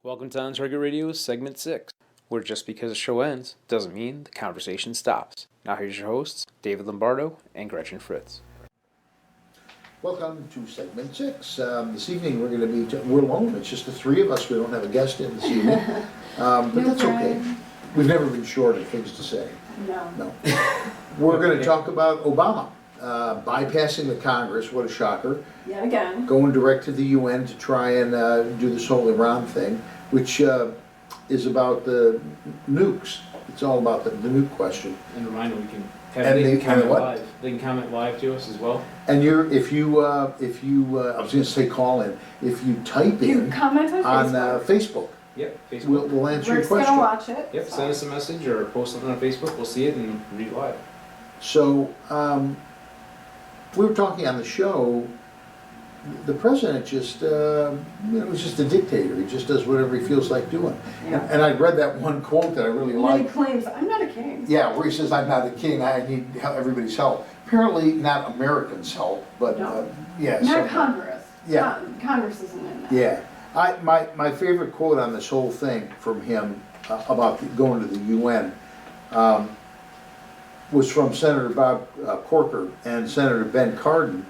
Welcome to On Target Radio, Segment 6, where just because the show ends doesn't mean the conversation stops. Now here's your hosts, David Lombardo and Gretchen Fritz. Welcome to Segment 6. This evening we're going to be, we're alone, it's just the three of us, we don't have a guest in this evening. But that's okay. We've never been short of things to say. No. We're going to talk about Obama, bypassing the Congress, what a shocker. Yet again. Going direct to the UN to try and do this whole Iran thing, which is about the nukes. It's all about the nuke question. And a reminder, we can have they can comment live. They can comment live to us as well. And if you I was going to say call in, if you type in comment on Facebook. Yep, Facebook. We'll answer Rick's your question. Gonna watch it. Yep, send us a message or post something on Facebook. We'll see it and read it live. So we were talking on the show. The president just, was just a dictator. He just does whatever he feels like doing. Yeah. And I read that one quote that I really And then he liked. claims, I'm not a king. Yeah, where he says, I'm not a king, I need everybody's help. Apparently not Americans' help, but No. yeah. Not Congress. Yeah. Congress isn't in that. Yeah. My favorite quote on this whole thing from him about going to the UN was from Senator Bob Corker and Senator Ben Cardin.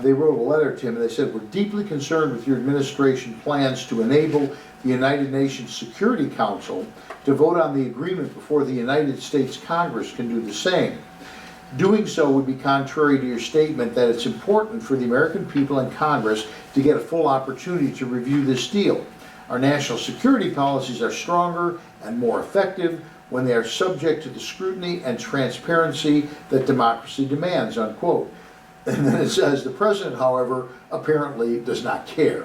They wrote a letter to him and they said, we're deeply concerned with your administration plans to enable the United Nations Security Council to vote on the agreement before the United States Congress can do the same. Doing so would be contrary to your statement that it's important for the American people and Congress to get a full opportunity to review this deal. Our national security policies are stronger and more effective when they are subject to the scrutiny and transparency that democracy demands, unquote. And then it says, the president, however, apparently does not care,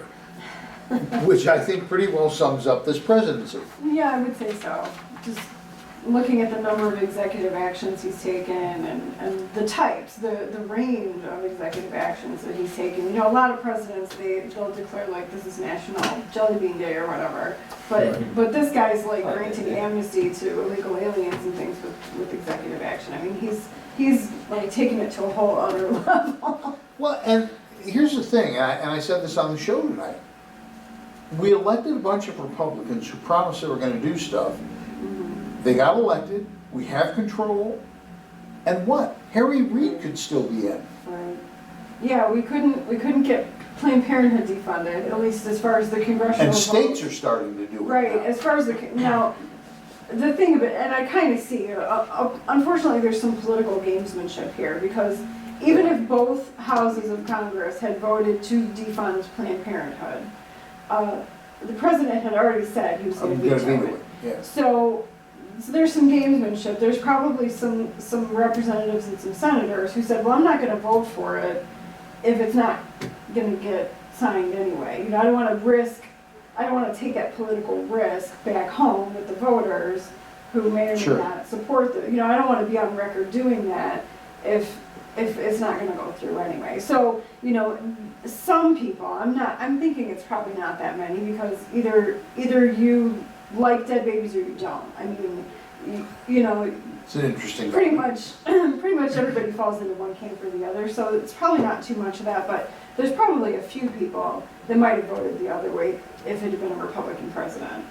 which I think pretty well sums up this presidency. Yeah, I would say so. Just looking at the number of executive actions he's taken and the types, the range of executive actions that he's taken. You know, a lot of presidents, they'll declare like this is National Jelly Bean Day or whatever. But this guy's like granting amnesty to illegal aliens and things with executive action. I mean, he's like taking it to a whole other level. Well, and here's the thing, and I said this on the show tonight. We elected a bunch of Republicans who promised they were going to do stuff. They got elected, we have control, and what? Harry Reid could still be in. Right. Yeah, we couldn't get Planned Parenthood defunded, at least as far as the congressional And states vote. are starting to do it. Right, now. as far as now, the thing of it, and I kind of see, unfortunately there's some political gamesmanship here, because even if both houses of Congress had voted to defund Planned Parenthood, the president had already said he was going to veto it. Yes. So there's some gamesmanship. There's probably some representatives and some senators who said, well, I'm not going to vote for it if it's not going to get signed anyway. You know, I don't want to take that political risk back home with the voters who may or may not support the, I don't want to be on record doing that if it's not going to go through anyway. So, some people, I'm thinking it's probably not that many, because either you like dead babies or you don't. I mean, It's an interesting pretty much everybody falls into one camp or the other, so it's probably not too much of that, but there's probably a few people that might have voted the other way if it had been a Republican president.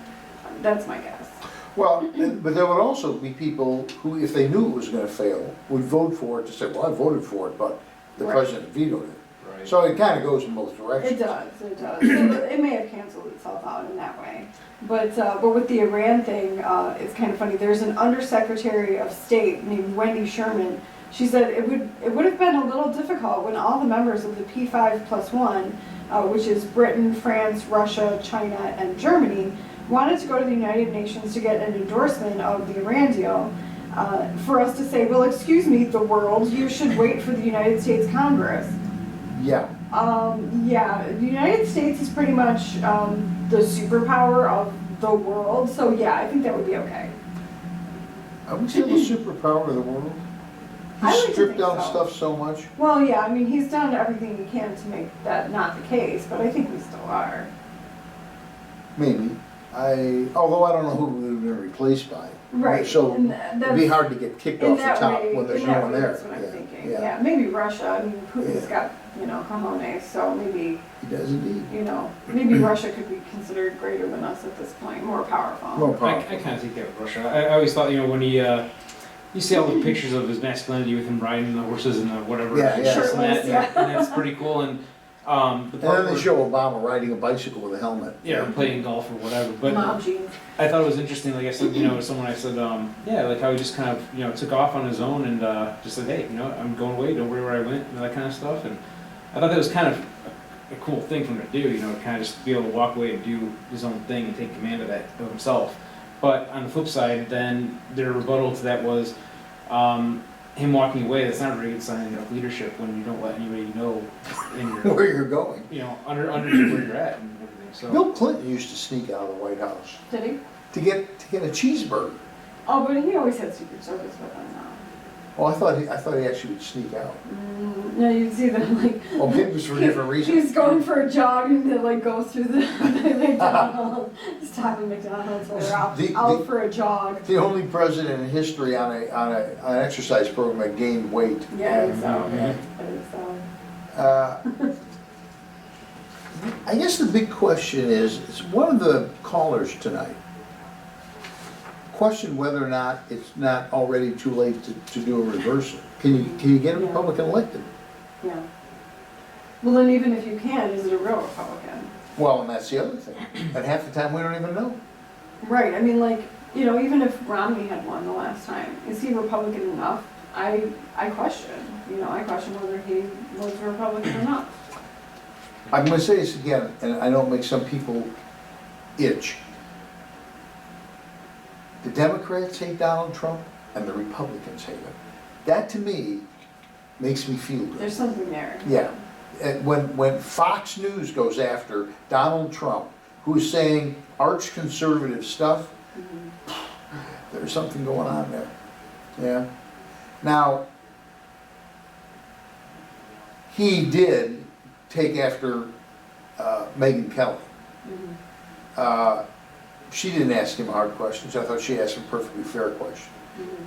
That's my guess. Well, but there would also be people who, if they knew it was going to fail, would vote for it to say, well, I voted for it, but the president vetoed it. Right. So it kind of goes in both directions. It does. So it may have canceled itself out in that way. But with the Iran thing, it's kind of funny. There's an undersecretary of state named Wendy Sherman. She said it would have been a little difficult when all the members of the P5+1, which is Britain, France, Russia, China, and Germany, wanted to go to the United Nations to get an endorsement of the Iran deal, for us to say, well, excuse me, the world, you should wait for the United States Congress. Yeah. The United States is pretty much the superpower of the world, so yeah, I think that would be okay. Are we still the superpower of the world? He's stripped down stuff so much. Well, yeah, I mean, he's done everything he can to make that not the case, but I think we still are. Maybe. Although I don't know who we've been replaced by. Right. So and it'd be hard to get kicked off the top when there's no one there. That's what I'm thinking. Yeah, maybe Russia. I mean, Putin's got, cojones, so maybe. He does indeed. Maybe Russia could be considered greater than us at this point, more powerful. More powerful. I kind of think that with Russia. I always thought, when he, you see all the pictures of his masculinity with him riding the horses and the whatever. Yeah, yeah. Shirtless, yeah. And that's pretty cool. And the And then part they where- show Obama riding a bicycle with a helmet. Yeah, or playing golf or whatever. But Mom jeans. I thought it was interesting, like I said, to someone I said, like how he just kind of, took off on his own and just said, hey, I'm going away, don't worry where I went, and that kind of stuff. And I thought that was kind of a cool thing for him to do, kind of just be able to walk away and do his own thing and take command of that of himself. But on the flip side, then their rebuttal to that was him walking away. That's not a very good sign of leadership when you don't let anybody know in your, Where you're going. under where you're at and everything. So. Bill Clinton used to sneak out of the White House Did he? to get a cheeseburger. Oh, but he always had Secret Service with him now. Oh, I thought he actually would sneak out. No, you'd see them like. Oh, maybe it was for different reasons. He's going for a jog and they go through the McDonald's, stopping McDonald's while they're out for a jog. The only president in history on an exercise program that gained weight. Yeah, I think so. I think so. I guess the big question is one of the callers tonight questioned whether or not it's not already too late to do a reversal. Can you get a Republican elected? Yeah. Well, then even if you can, is it a real Republican? Well, and that's the other thing. And half the time we don't even know. Right. I mean, even if Romney had won the last time, is he Republican enough? I question. I question whether he was Republican enough. I'm going to say this again, and I know it makes some people itch. The Democrats hate Donald Trump, and the Republicans hate him. That, to me, makes me feel good. There's something there. Yeah. And when Fox News goes after Donald Trump, who's saying arch-conservative stuff, there's something going on there. Yeah. Now, he did take after Megyn Kelly. She didn't ask him hard questions. I thought she asked him perfectly fair questions.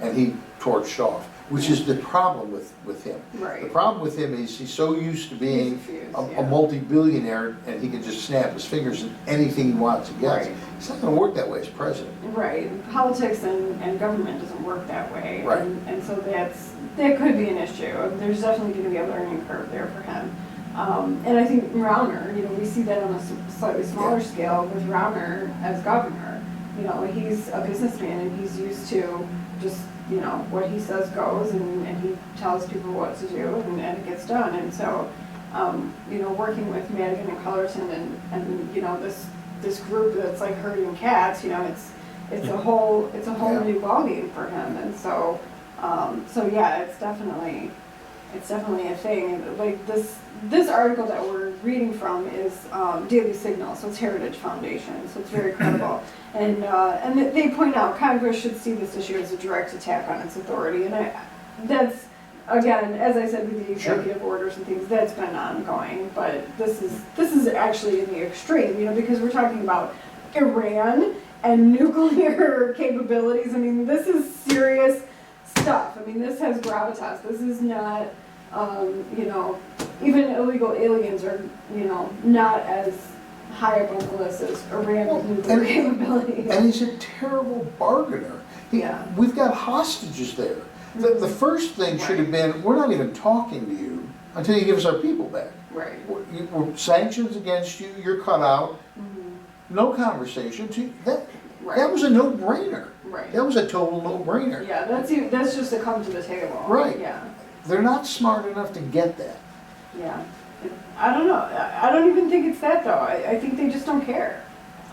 And he torched off, which is the problem with him. Right. The problem with him is he's so used to being Confused, a multi-billionaire and he can just snap his fingers and anything he wants he gets. Right. It's not going to work that way as president. Right. Politics and government doesn't work that way. Right. And so that could be an issue. There's definitely going to be a learning curve there for him. And I think Rauner, we see that on a slightly smaller scale with Rauner as governor. He's a businessman and he's used to just, what he says goes and he tells people what to do and it gets done. And so, working with Madigan and Cullerton and this group that's like herding cats, it's a whole new ballgame for him. And so, yeah, it's definitely a thing. And like this article that we're reading from is Daily Signal, so it's Heritage Foundation, so it's very credible. And they point out Congress should see this issue as a direct attack on its authority. And that's, again, as I said with the executive orders and things, that's been ongoing. But this is actually in the extreme, because we're talking about Iran and nuclear capabilities. I mean, this is serious stuff. I mean, this has gravitas. This is not, even illegal aliens are, not as high up on the list as Iran with nuclear capabilities. And he's a terrible bargainer. We've got hostages there. The first thing should have been, we're not even talking to you until you give us our people back. Right. We're sanctions against you, you're cut out, no conversation. That was a no-brainer. Right. That was a total no-brainer. Yeah, that's just to come to the table. Right. Yeah. They're not smart enough to get that. Yeah. I don't know. I don't even think it's that, though. I think they just don't care.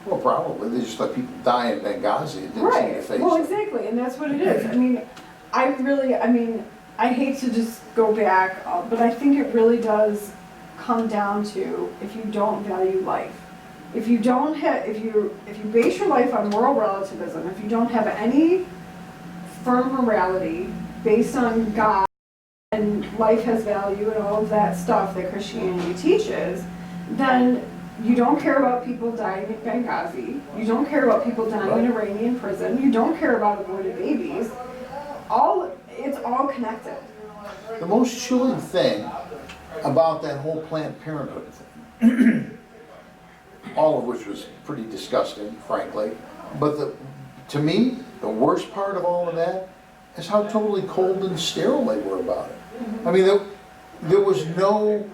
Well, probably. They just let people die in Benghazi. It didn't seem to Right. faze Well, them. exactly. And that's what it is. I hate to just go back, but I think it really does come down to if you don't value life. If you don't have, if you base your life on moral relativism, if you don't have any firm morality based on God and life has value and all of that stuff that Christianity teaches, then You don't care about people dying in Benghazi. You don't care about people dying in Iranian prison. You don't care about aborted babies. It's all connected. The most chilling thing about that whole Planned Parenthood thing, all of which was pretty disgusting, frankly, but to me, the worst part of all of that is how totally cold and sterile they were about it. I mean, there was no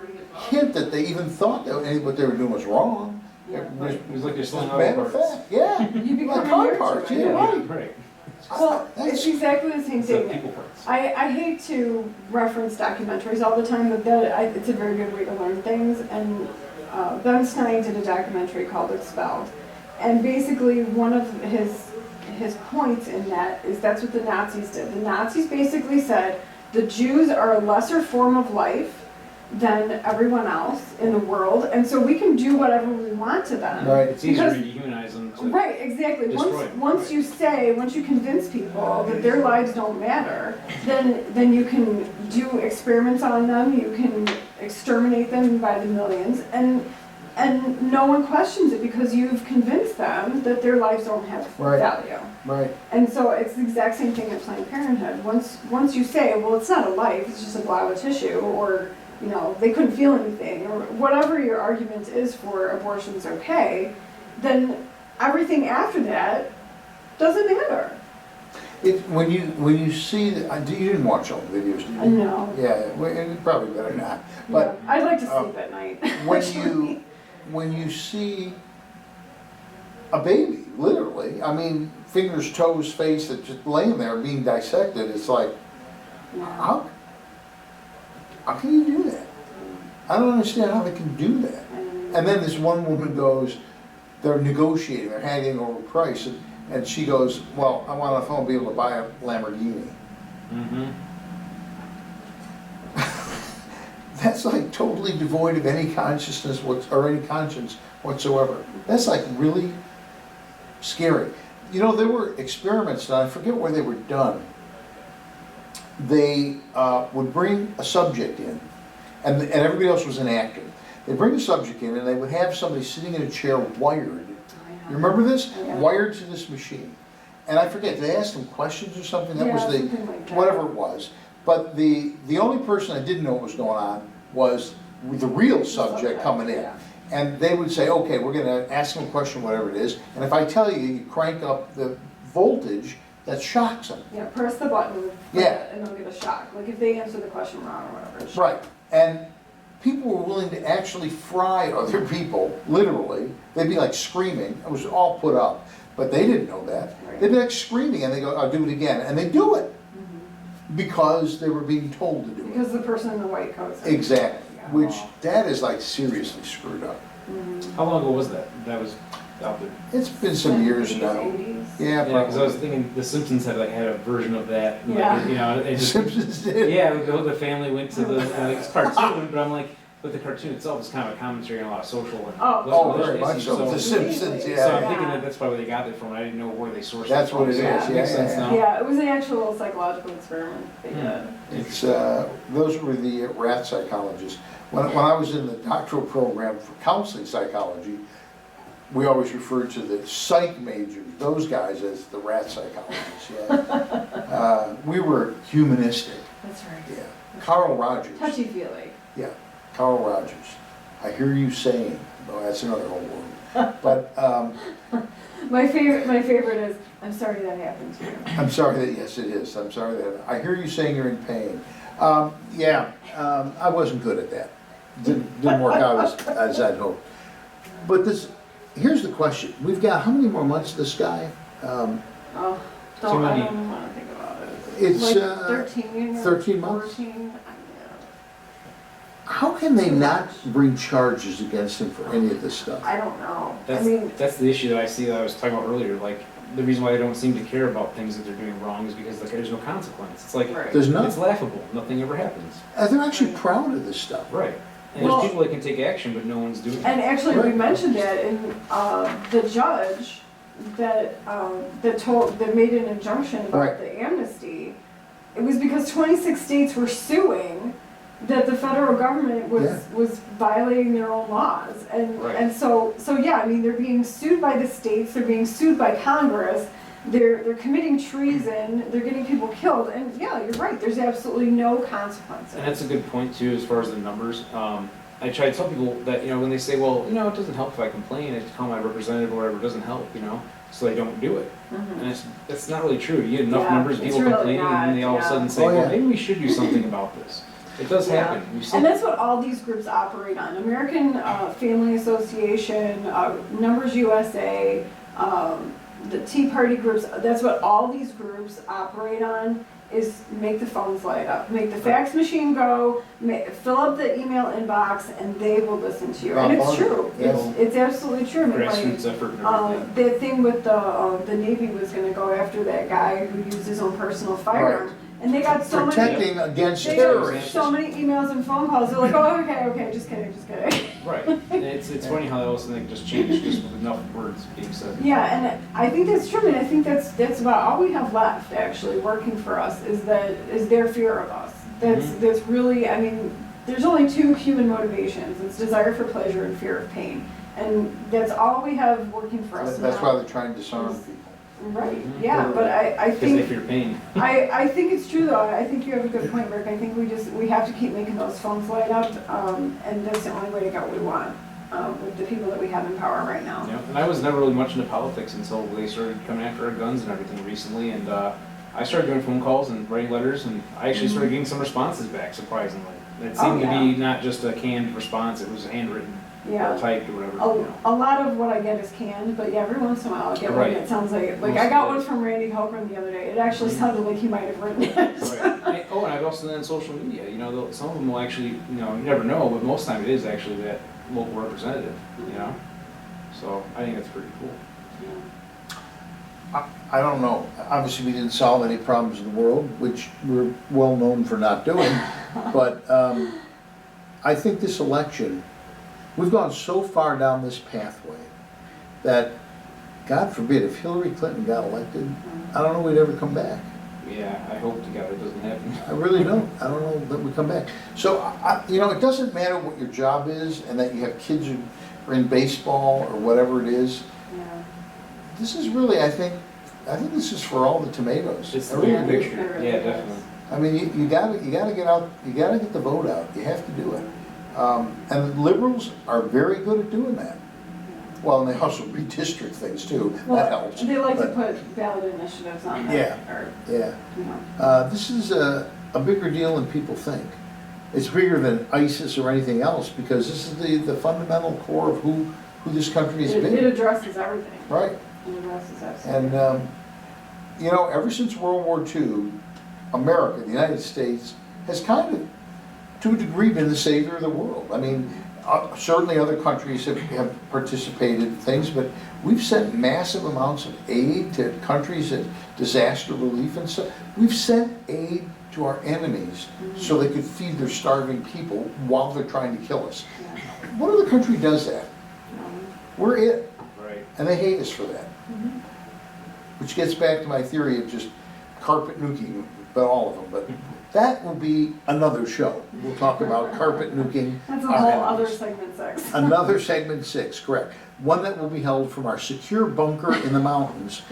hint that they even thought that what they were doing was wrong. Yeah. It was like they're selling auto Matter of parts. fact, yeah. You become Like car immune to parts, it. yeah, right. Right. Well, it's exactly the same Instead of thing. people parts. I hate to reference documentaries all the time, but it's a very good way to learn things. And Ben Stein did a documentary called Expelled. And basically one of his points in that is that's what the Nazis did. The Nazis basically said the Jews are a lesser form of life than everyone else in the world, and so we can do whatever we want to them. Right. It's easier Because- to dehumanize them. Right, exactly. Destroy them. Once you convince people that their lives don't matter, then you can do experiments on them, you can exterminate them by the millions, and no one questions it because you've convinced them that their lives don't have Right. value. Right. And so it's the exact same thing at Planned Parenthood. Once you say, well, it's not a life, it's just a blob of tissue, or they couldn't feel anything, or whatever your argument is for abortion's okay, then everything after that doesn't matter. When you see, you didn't watch all the videos, did you? No. Yeah, well, probably better not. But Yeah, I'd like to sleep at night. when you see a baby, literally, I mean, fingers, toes, face, that's just laying there being dissected, it's like, how can you do that? I don't understand how they can do that. And then this one woman goes, they're negotiating, they're haggling over price, and she goes, well, I want on the phone to be able to buy a Lamborghini. Mm-hmm. That's like totally devoid of any consciousness or any conscience whatsoever. That's like really scary. There were experiments done, I forget where they were done. They would bring a subject in, and everybody else was an actor. They'd bring a subject in, and they would have somebody sitting in a chair wired. You remember this? Yeah. Wired to this machine. And I forget, they asked them questions or something? That was something like that. whatever it was. But the only person that didn't know what was going on was the real subject coming in. Yeah. And they would say, okay, we're gonna ask them a question, whatever it is, and if I tell you, you crank up the voltage, that shocks them. Yeah, press the button, Yeah. and they'll get a shock. Like if they answer the question wrong or whatever. it's Right, and people were willing to actually fry other people, literally. They'd be like screaming, it was all put up, but they didn't know that. Right. They'd be like screaming, and they go, I'll do it again, and they do it, because they were being told to do it. Because the person in the white coat. said- Exactly, Yeah. which, that is like seriously screwed up. How long ago was that? That was out there. It's been some years now. 80s. Yeah, Yeah, because I was probably. thinking The Simpsons had a version of that. Yeah. It just, Simpsons did. yeah, the family went to the it's cartoon, but I'm like, but the cartoon itself is kind of a commentary on a lot of social and Oh, Oh, political very much issues. so. The Simpsons, So I'm yeah. thinking that that's probably where they got it from. I didn't know where they sourced That's it what from. it So is, it makes yeah, sense yeah. now. Yeah, it was an actual psychological experiment they did. It's, those were the rat psychologists. When I was in the doctoral program for counseling psychology, we always referred to the psych majors, those guys, as the rat psychologists, yeah. We were humanistic, That's right. yeah. Carl Rogers, Touchy-feely. yeah, Carl Rogers. I hear you saying, oh, that's another whole word. But My favorite is, I'm sorry that happened to you. I'm sorry that, yes, it is, I'm sorry that, I hear you saying you're in pain. I wasn't good at that. Didn't work out as I'd hoped. But here's the question. We've got, how many more months of this guy? Oh, Too I many. don't want to think about it. It's, Like 13 or 13 months? 14. How can they not bring charges against him for any of this stuff? I don't know. I That's, mean, that's the issue that I see that I was talking about earlier. Like, the reason why they don't seem to care about things that they're doing wrong is because there's no consequence. It's like, right. There's none. it's laughable. Nothing ever happens. They're actually proud of this stuff. Right. And Well- there's people that can take action, but no one's doing it. And actually, we Right. mentioned that in the judge that made an injunction about Right. the amnesty. It was because 26 states were suing that the federal government was violating their own laws. And so yeah, I mean, they're being sued by the states, they're being sued by Congress, they're committing treason, they're getting people killed, and yeah, you're right, there's absolutely no consequences. And that's a good point too, as far as the numbers. I try to tell people that, when they say, well, it doesn't help if I complain, I just call my representative or whatever, it doesn't help, so they don't do it. And it's not really true. You get enough numbers of people really complaining, and then they all of a sudden say, well, maybe we should do something about this. It does happen. And that's what all these groups operate on. American Family Association, Numbers USA, the Tea Party groups, that's what all these groups operate on, is make the phones light up, make the fax machine go, fill up the email inbox, and they will listen to you. And it's true. It's absolutely true. I mean, grassroots effort and everything. that thing with the Navy was going to go after that guy who used his own personal firearm. And they got so protecting against they terrorists. got so many emails and phone calls. They're like, oh, okay, just kidding. Right. And it's funny how that also thing just changed just with enough words being said. Yeah, and I think that's true, and I think that's about all we have left actually working for us is their fear of us. That's really, I mean, there's only two human motivations. It's desire for pleasure and fear of pain. And that's all we have working for us. That's why they're trying to disarm people. Right, yeah, but I think, because they fear pain. I think it's true though, I think you have a good point, Rick. I think we have to keep making those phones light up, and that's the only way to get what we want, with the people that we have in power right now. Yeah, and I was never really much into politics until they started coming after our guns and everything recently, and I started doing phone calls and writing letters, and I actually started getting some responses back, surprisingly. It seemed to be not just a canned response, it was handwritten. Or typed or whatever. A lot of what I get is canned, but yeah, every once in a while I get one that sounds like I got one from Randy Hochran the other day. It actually sounded like he might have written it. Right. And I've also done social media. Some of them will actually, you never know, but most of the time it is actually that local representative. So I think that's pretty cool. I don't know. Obviously, we didn't solve any problems in the world, which we're well known for not doing. But I think this election, we've gone so far down this pathway that, God forbid, if Hillary Clinton got elected, I don't know we'd ever come back. Yeah, I hope to God it doesn't happen. I really don't. I don't know that we come back. So, it doesn't matter what your job is and that you have kids who are in baseball or whatever it is. Yeah. This is really, I think this is for all the tomatoes. It's the bigger picture. Yeah, definitely. I mean, you gotta get out. You gotta get the vote out. You have to do it. And liberals are very good at doing that. Well, and they also redistrict things too. That helps. They like to put ballot initiatives on there. This is a bigger deal than people think. It's bigger than ISIS or anything else because this is the fundamental core of who this country has been. It addresses everything. Right. It addresses everything. And ever since World War II, America, the United States, has kind of, to a degree, been the savior of the world. I mean, certainly other countries have participated in things, but we've sent massive amounts of aid to countries at disaster relief and stuff. We've sent aid to our enemies so they could feed their starving people while they're trying to kill us. Yeah. What other country does that? We're it. Right. And they hate us for that. Which gets back to my theory of just carpet nuking, but all of them. But that will be another show. We'll talk about carpet nuking. That's a whole other segment 6. Another segment 6, correct. One that will be held from our secure bunker in the mountains.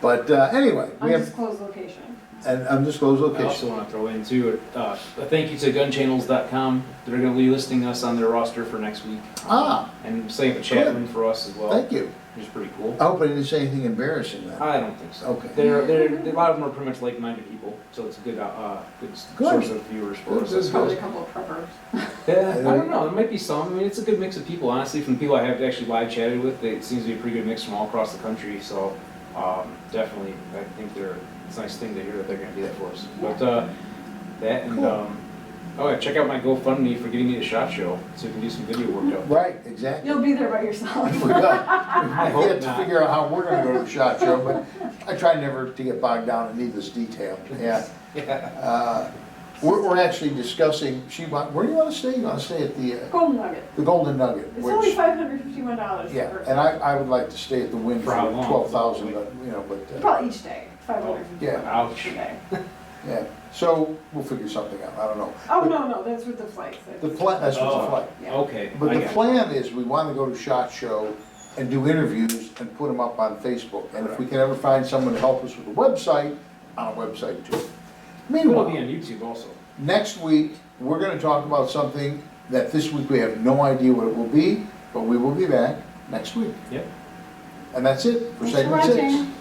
But anyway, we have undisclosed location. an undisclosed I location. also want to throw in too, a thank you to gunchannels.com. They're going to be listing us on their roster for next week. And setting up a chat room for us as well. Thank you. Which is pretty cool. I hope I didn't say anything embarrassing then. I don't think so. Okay. A lot of them are pretty much like-minded people, so it's a good source of viewers for us. There's probably a couple of preppers. Yeah, I don't know. There might be some. I mean, it's a good mix of people. Honestly, from the people I have actually live chatted with, it seems to be a pretty good mix from all across the country. So definitely, I think it's a nice thing to hear that they're going to do that for us. But that and Cool. Check out my GoFundMe for getting me to SHOT Show, so we can do some video work up. Right, exactly. You'll be there by yourself. We have to figure out how we're going to go to the SHOT Show, but I try never to get bogged down in needless detail. Yeah. We're actually discussing. Where do you want to stay? You want to stay at the Golden Nugget. The Golden Nugget. It's only $551. Yeah, and I would like to stay at the Wynn for how long? 12,000, but Probably each day. $551. Yeah. Ouch. a day. Yeah, so we'll figure something out, I don't know. Oh, no, that's with the flights. The plan, that's what's the Oh. flight. Yeah. Okay. But I the got it. plan is, we want to go to SHOT Show and do interviews and put them up on Facebook. And if we can ever find someone to help us with the website, on a website too. It'll Meanwhile, be on YouTube also. next week, we're gonna talk about something that this week we have no idea what it will be, but we will be back next week. Yep. And that's it for Thanks for segment 6. watching.